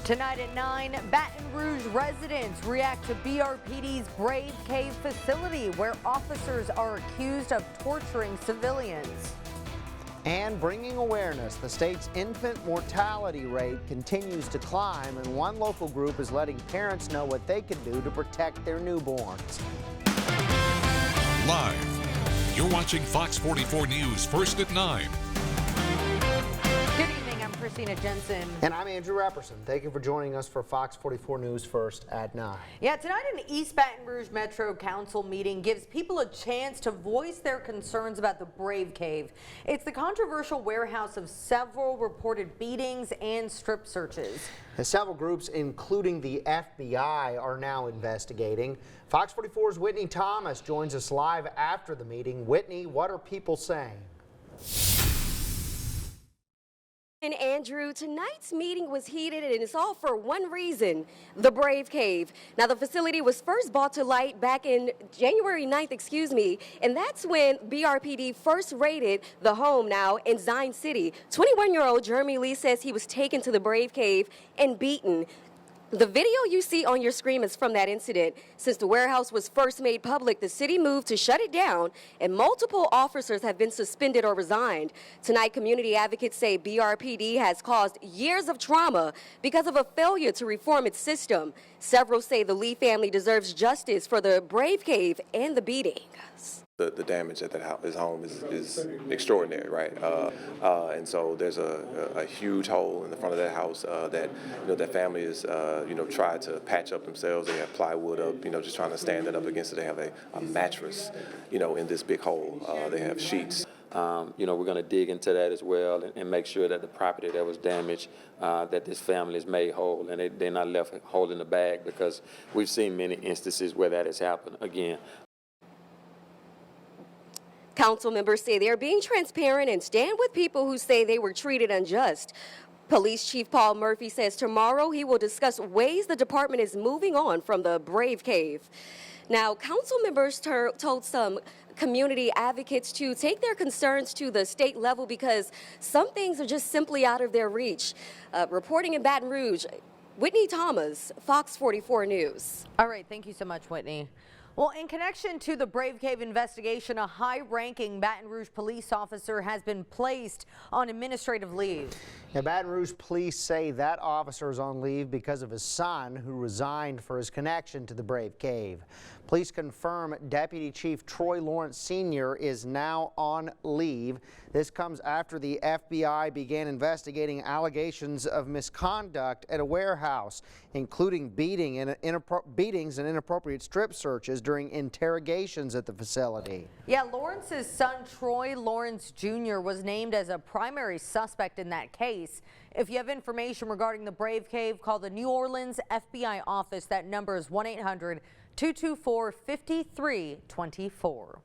Tonight at 9, Baton Rouge residents react to BRPD's Brave Cave facility, where officers are accused of torturing civilians. And bringing awareness, the state's infant mortality rate continues to climb, and one local group is letting parents know what they can do to protect their newborns. Live, you're watching Fox 44 News First at 9. Good evening, I'm Christina Jensen. And I'm Andrew Epperson. Thank you for joining us for Fox 44 News First at 9. Yeah, tonight an East Baton Rouge Metro Council meeting gives people a chance to voice their concerns about the Brave Cave. It's the controversial warehouse of several reported beatings and strip searches. And several groups, including the FBI, are now investigating. Fox 44's Whitney Thomas joins us live after the meeting. Whitney, what are people saying? And Andrew, tonight's meeting was heated, and it's all for one reason: the Brave Cave. Now, the facility was first brought to light back in January 9th, and that's when BRPD first raided the home now in Zion City. 21-year-old Jeremy Lee says he was taken to the Brave Cave and beaten. The video you see on your screen is from that incident. Since the warehouse was first made public, the city moved to shut it down, and multiple officers have been suspended or resigned. Tonight, community advocates say BRPD has caused years of trauma because of a failure to reform its system. Several say the Lee family deserves justice for the Brave Cave and the beatings. The damage at his home is extraordinary, right? And so there's a huge hole in the front of that house that that family is tried to patch up themselves. They have plywood up, just trying to stand it up against it. They have a mattress, in this big hole. They have sheets. We're going to dig into that as well and make sure that the property that was damaged, that this family is made whole and they're not left holding the bag, because we've seen many instances where that has happened again. Council members say they're being transparent and stand with people who say they were treated unjust. Police Chief Paul Murphy says tomorrow he will discuss ways the department is moving on from the Brave Cave. Now, council members told some community advocates to take their concerns to the state level because some things are just simply out of their reach. Reporting in Baton Rouge, Whitney Thomas, Fox 44 News. All right, thank you so much, Whitney. Well, in connection to the Brave Cave investigation, a high-ranking Baton Rouge police officer has been placed on administrative leave. Now, Baton Rouge police say that officer is on leave because of his son, who resigned for his connection to the Brave Cave. Police confirm Deputy Chief Troy Lawrence Sr. is now on leave. This comes after the FBI began investigating allegations of misconduct at a warehouse, including beatings and inappropriate strip searches during interrogations at the facility. Yeah, Lawrence's son, Troy Lawrence Jr., was named as a primary suspect in that case. If you have information regarding the Brave Cave, call the New Orleans FBI office. That number is 1-800-224-5324.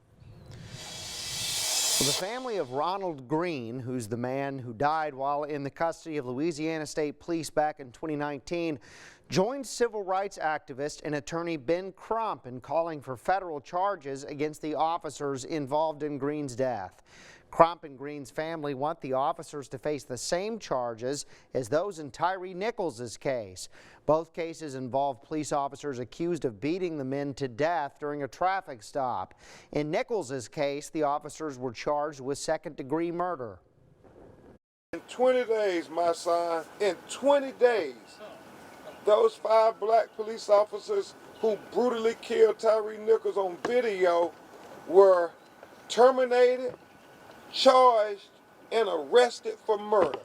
The family of Ronald Green, who's the man who died while in the custody of Louisiana State Police back in 2019, joined civil rights activist and attorney Ben Crump in calling for federal charges against the officers involved in Green's death. Crump and Green's family want the officers to face the same charges as those in Tyree Nichols' case. Both cases involve police officers accused of beating the men to death during a traffic stop. In Nichols' case, the officers were charged with second-degree murder. In 20 days, my son, in 20 days, those 5 black police officers who brutally killed Tyree Nichols on video were terminated, charged, and arrested for murder.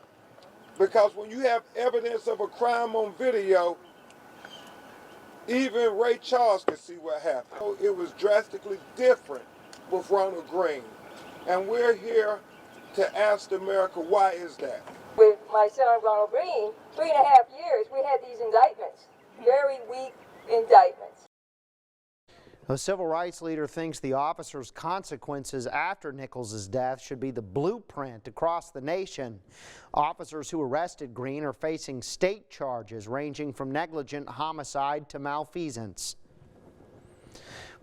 Because when you have evidence of a crime on video, even Ray Charles can see what happened. It was drastically different with Ronald Green. And we're here to ask America, why is that? With my son Ronald Green, 3.5 years, we had these indictments, very weak indictments. The civil rights leader thinks the officers' consequences after Nichols' death should be the blueprint across the nation. Officers who arrested Green are facing state charges ranging from negligent homicide to malfeasance.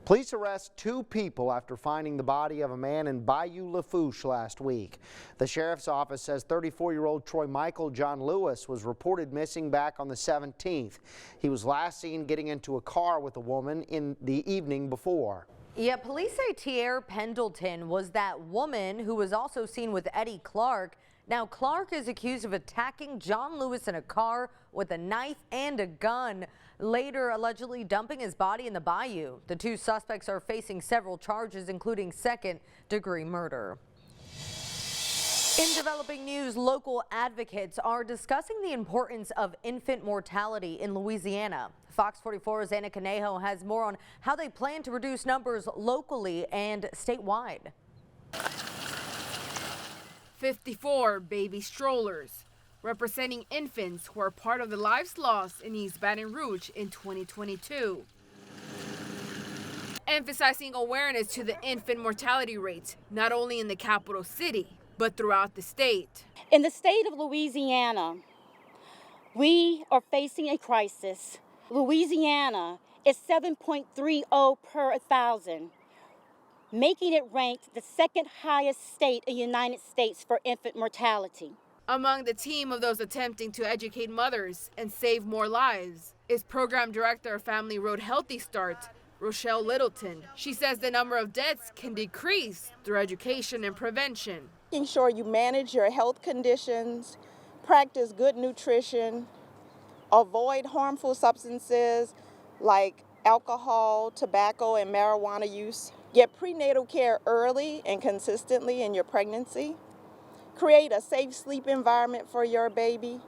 Police arrest 2 people after finding the body of a man in Bayou Lafourche last week. The sheriff's office says 34-year-old Troy Michael John Lewis was reported missing back on the 17th. He was last seen getting into a car with a woman in the evening before. Yeah, police say Tiare Pendleton was that woman who was also seen with Eddie Clark. Now, Clark is accused of attacking John Lewis in a car with a knife and a gun, later allegedly dumping his body in the bayou. The 2 suspects are facing several charges, including second-degree murder. In developing news, local advocates are discussing the importance of infant mortality in Louisiana. Fox 44's Anna Conejo has more on how they plan to reduce numbers locally and statewide. 54 baby strollers, representing infants who are part of the lives lost in East Baton Rouge in 2022. Emphasizing awareness to the infant mortality rates, not only in the capital city, but throughout the state. In the state of Louisiana, we are facing a crisis. Louisiana is 7.30 per 1,000. Making it ranked the 2nd highest state in the United States for infant mortality. Among the team of those attempting to educate mothers and save more lives is Program Director of Family Road Healthy Start, Rochelle Littleton. She says the number of deaths can decrease through education and prevention. Making sure you manage your health conditions, practice good nutrition, avoid harmful substances like alcohol, tobacco, and marijuana use. Get prenatal care early and consistently in your pregnancy. Create a safe sleep environment for your baby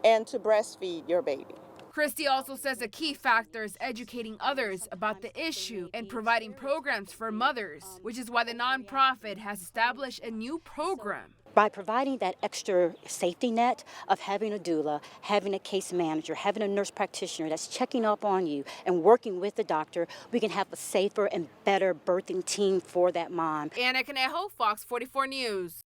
and to breastfeed your baby. Christy also says a key factor is educating others about the issue and providing programs for mothers, which is why the nonprofit has established a new program. By providing that extra safety net of having a doula, having a case manager, having a nurse practitioner that's checking up on you and working with the doctor, we can have a safer and better birthing team for that mom. Anna Conejo, Fox 44 News.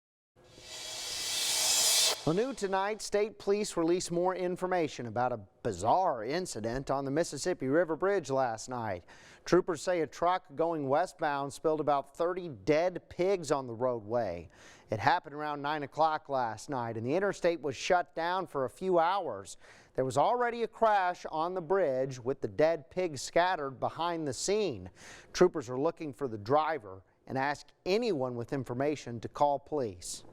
Well, new tonight, state police released more information about a bizarre incident on the Mississippi River Bridge last night. Troopers say a truck going westbound spilled about 30 dead pigs on the roadway. It happened around 9 o'clock last night, and the interstate was shut down for a few hours. There was already a crash on the bridge with the dead pigs scattered behind the scene. Troopers are looking for the driver and ask anyone with information to call police.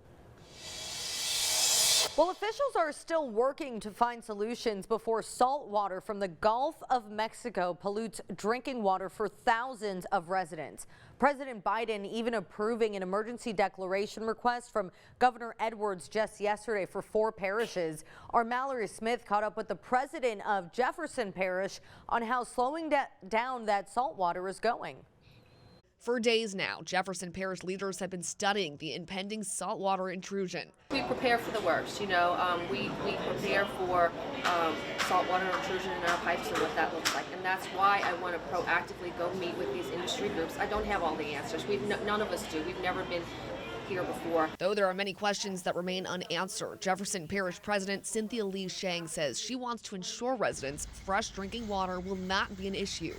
Well, officials are still working to find solutions before salt water from the Gulf of Mexico pollutes drinking water for thousands of residents. President Biden even approving an emergency declaration request from Governor Edwards just yesterday for 4 parishes. Our Mallory Smith caught up with the president of Jefferson Parish on how slowing down that salt water is going. For days now, Jefferson Parish leaders have been studying the impending saltwater intrusion. We prepare for the worst, we prepare for saltwater intrusion in our pipes and what that looks like. And that's why I want to proactively go meet with these industry groups. I don't have all the answers. None of us do. We've never been here before. Though there are many questions that remain unanswered, Jefferson Parish President Cynthia Lee Shang says she wants to ensure residents fresh drinking water will not be an issue.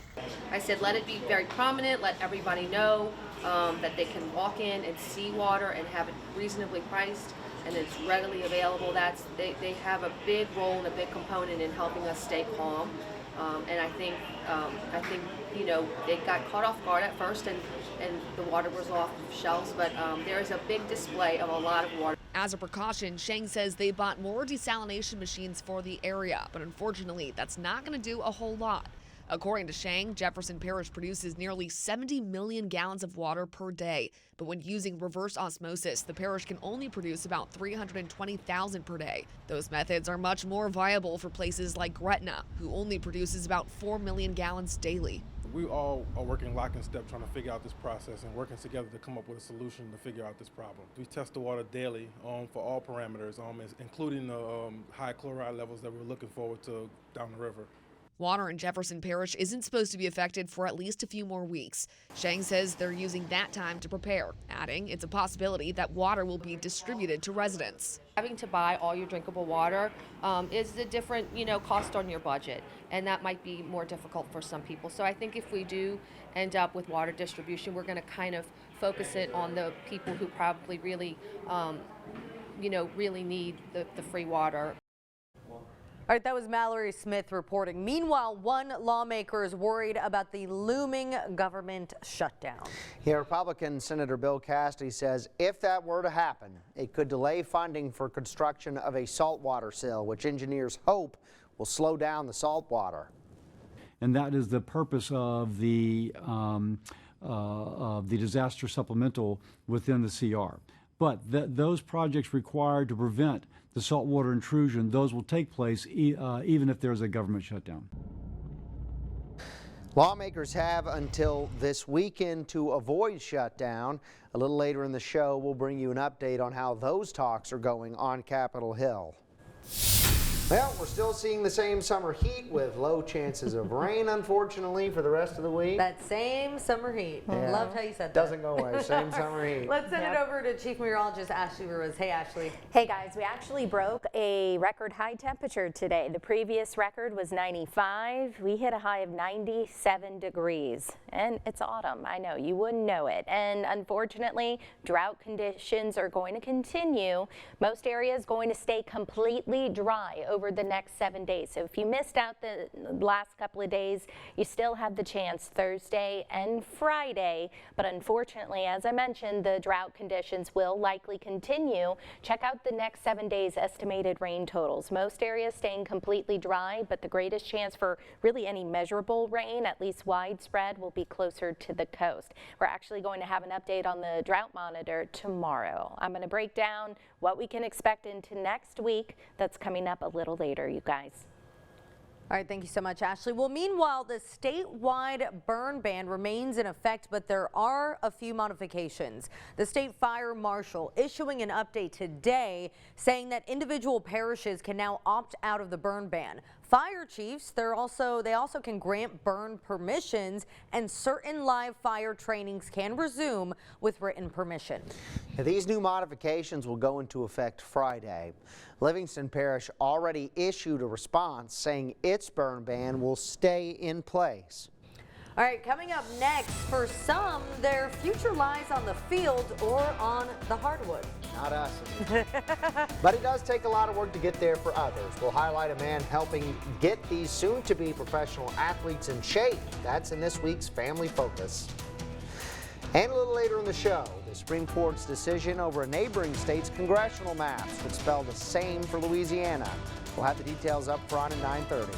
I said let it be very prominent, let everybody know that they can walk in and see water and have it reasonably priced and it's readily available. They have a big role and a big component in helping us stay calm. And I think they got caught off guard at first and the water was off shelves, but there is a big display of a lot of water. As a precaution, Shang says they bought more desalination machines for the area, but unfortunately, that's not going to do a whole lot. According to Shang, Jefferson Parish produces nearly 70 million gallons of water per day, but when using reverse osmosis, the parish can only produce about 320,000 per day. Those methods are much more viable for places like Gretna, who only produces about 4 million gallons daily. We all are working lock and step trying to figure out this process and working together to come up with a solution to figure out this problem. We test the water daily for all parameters, including the high chloride levels that we're looking forward to down the river. Water in Jefferson Parish isn't supposed to be affected for at least a few more weeks. Shang says they're using that time to prepare, adding it's a possibility that water will be distributed to residents. Having to buy all your drinkable water is a different, cost on your budget, and that might be more difficult for some people. So I think if we do end up with water distribution, we're going to kind of focus it on the people who probably really, really need the free water. All right, that was Mallory Smith reporting. Meanwhile, one lawmaker is worried about the looming government shutdown. Yeah, Republican Senator Bill Cassidy says if that were to happen, it could delay funding for construction of a saltwater sill, which engineers hope will slow down the saltwater. And that is the purpose of the disaster supplemental within the CR. But those projects required to prevent the saltwater intrusion, those will take place even if there's a government shutdown. Lawmakers have until this weekend to avoid shutdown. A little later in the show, we'll bring you an update on how those talks are going on Capitol Hill. Well, we're still seeing the same summer heat with low chances of rain, unfortunately, for the rest of the week. That same summer heat. Yeah. Loved how you said that. Doesn't go away. Same summer heat. Let's send it over to Chief Meteorologist Ashley Ruiz. Hey, Ashley. Hey, guys. We actually broke a record high temperature today. The previous record was 95. We hit a high of 97 degrees. And it's autumn. I know. You wouldn't know it. And unfortunately, drought conditions are going to continue. Most areas going to stay completely dry over the next 7 days. So if you missed out the last couple of days, you still have the chance Thursday and Friday. But unfortunately, as I mentioned, the drought conditions will likely continue. Check out the next 7 days estimated rain totals. Most areas staying completely dry, but the greatest chance for really any measurable rain, at least widespread, will be closer to the coast. We're actually going to have an update on the drought monitor tomorrow. I'm going to break down what we can expect into next week. That's coming up a little later, you guys. All right, thank you so much, Ashley. Well, meanwhile, the statewide burn ban remains in effect, but there are a few modifications. The state fire marshal issuing an update today saying that individual parishes can now opt out of the burn ban. Fire chiefs, they also can grant burn permissions, and certain live fire trainings can resume with written permission. Now, these new modifications will go into effect Friday. Livingston Parish already issued a response saying its burn ban will stay in place. All right, coming up next, for some, their future lies on the field or on the hardwood. Not us. But it does take a lot of work to get there for others. We'll highlight a man helping get these soon-to-be professional athletes in shape. That's in this week's Family Focus. And a little later in the show, the Supreme Court's decision over a neighboring state's congressional maps would spell the same for Louisiana. We'll have the details up front at 9:30.